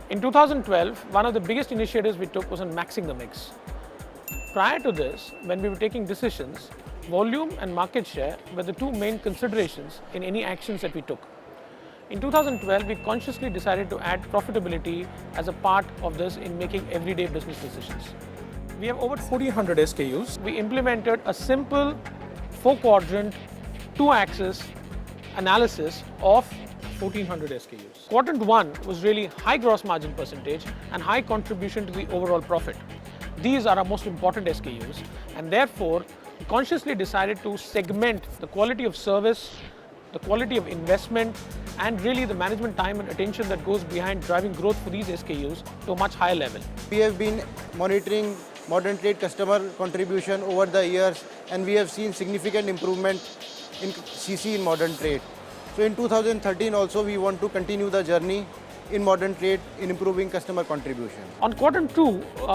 In 2012, one of the biggest initiatives we took was on maxing the mix. Prior to this, when we were taking decisions, volume and market share were the two main considerations in any actions that we took. In 2012, we consciously decided to add profitability as a part of this in making everyday business decisions. We have over 1,400 SKUs. We implemented a simple 4-quadrant, 2-axis analysis of 1,400 SKUs. Quadrant 1 was really high gross margin percentage and high contribution to the overall profit. These are our most important SKUs, and therefore we consciously decided to segment the quality of service, the quality of investment, and really the management time and attention that goes behind driving growth for these SKUs to a much higher level. We have been monitoring modern trade customer contribution over the years, and we have seen significant improvement in CC in modern trade. So in 2013 also we want to continue the journey in modern trade in improving customer contribution. On quadrant 2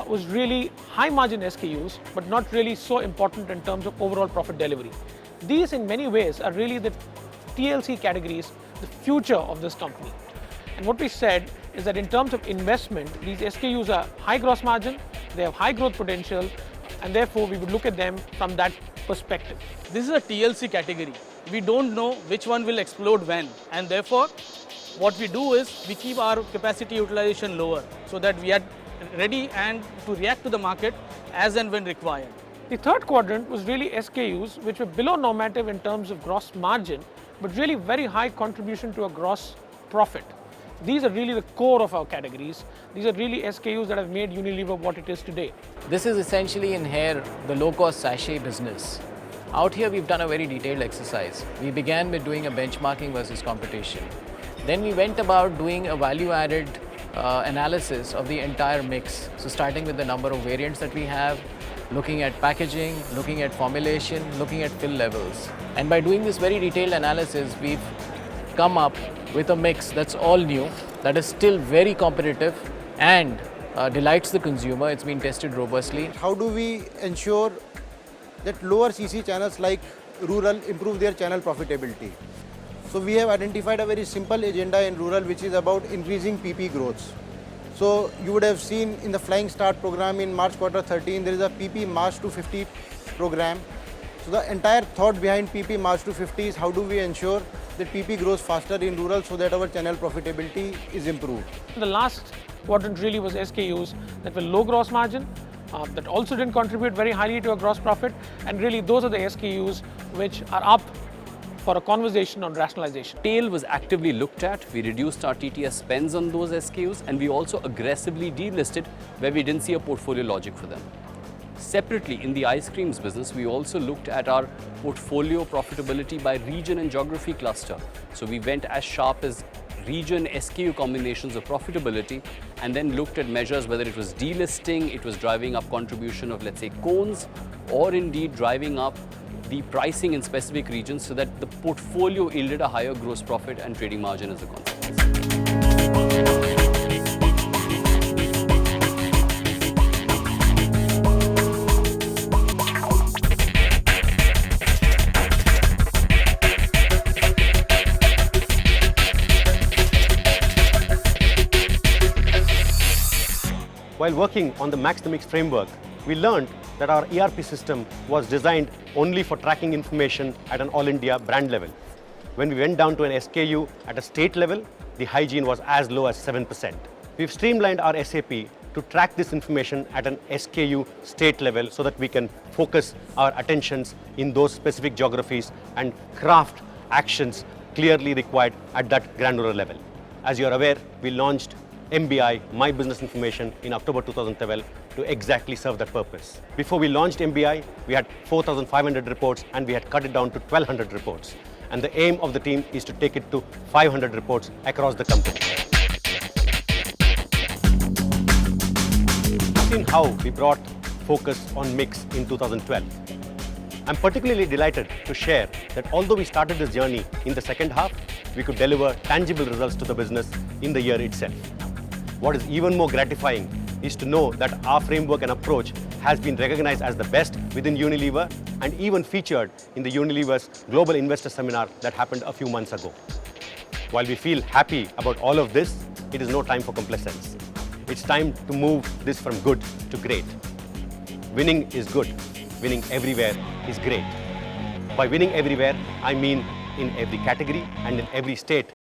was really high margin SKUs, but not really so important in terms of overall profit delivery. These in many ways are really the TLC categories, the future of this company. And what we said is that in terms of investment, these SKUs are high gross margin, they have high growth potential, and therefore we would look at them from that perspective. This is a TLC category. We don't know which one will explode when, and therefore what we do is we keep our capacity utilization lower so that we are ready and to react to the market as and when required. The third quadrant was really SKUs which were below normative in terms of gross margin, but really very high contribution to a gross profit. These are really the core of our categories. These are really SKUs that have made Unilever what it is today. This is essentially in here the low-cost sachet business. Out here we've done a very detailed exercise. We began with doing a benchmarking versus competition. Then we went about doing a value-added analysis of the entire mix. So starting with the number of variants that we have, looking at packaging, looking at formulation, looking at fill levels. And by doing this very detailed analysis, we've come up with a mix that's all new, that is still very competitive and delights the consumer. It's been tested robustly. How do we ensure that lower CC channels like rural improve their channel profitability? So we have identified a very simple agenda in rural which is about increasing PP growths. So you would have seen in the Flying Start program in March quarter 13, there is a PP March to 50 program. So the entire thought behind PP March to 50 is how do we ensure that PP grows faster in rural so that our channel profitability is improved. The last quadrant really was SKUs that were low gross margin, that also didn't contribute very highly to a gross profit, and really those are the SKUs which are up for a conversation on rationalization. Tail was actively looked at. We reduced our TTS spends on those SKUs, and we also aggressively delisted where we didn't see a portfolio logic for them. Separately, in the ice creams business, we also looked at our portfolio profitability by region and geography cluster. So we went as sharp as region SKU combinations of profitability, and then looked at measures whether it was delisting, it was driving up contribution of, let's say, cones, or indeed driving up the pricing in specific regions so that the portfolio yielded a higher gross profit and trading margin as a consequence. While working on the Max the Mix framework, we learned that our ERP system was designed only for tracking information at an all-India brand level. When we went down to an SKU at a state level, the hygiene was as low as 7%. We've streamlined our SAP to track this information at an SKU state level so that we can focus our attentions in those specific geographies and craft actions clearly required at that granular level. As you're aware, we launched MBI, My Business Information, in October 2012 to exactly serve that purpose. Before we launched MBI, we had 4,500 reports and we had cut it down to 1,200 reports. And the aim of the team is to take it to 500 reports across the company. You've seen how we brought focus on mix in 2012. I'm particularly delighted to share that although we started this journey in the second half, we could deliver tangible results to the business in the year itself. What is even more gratifying is to know that our framework and approach has been recognized as the best within Unilever and even featured in the Unilever's Global Investor Seminar that happened a few months ago. While we feel happy about all of this, it is no time for complacence. It's time to move this from good to great. Winning is good. Winning everywhere is great. By winning everywhere, I mean in every category and in every state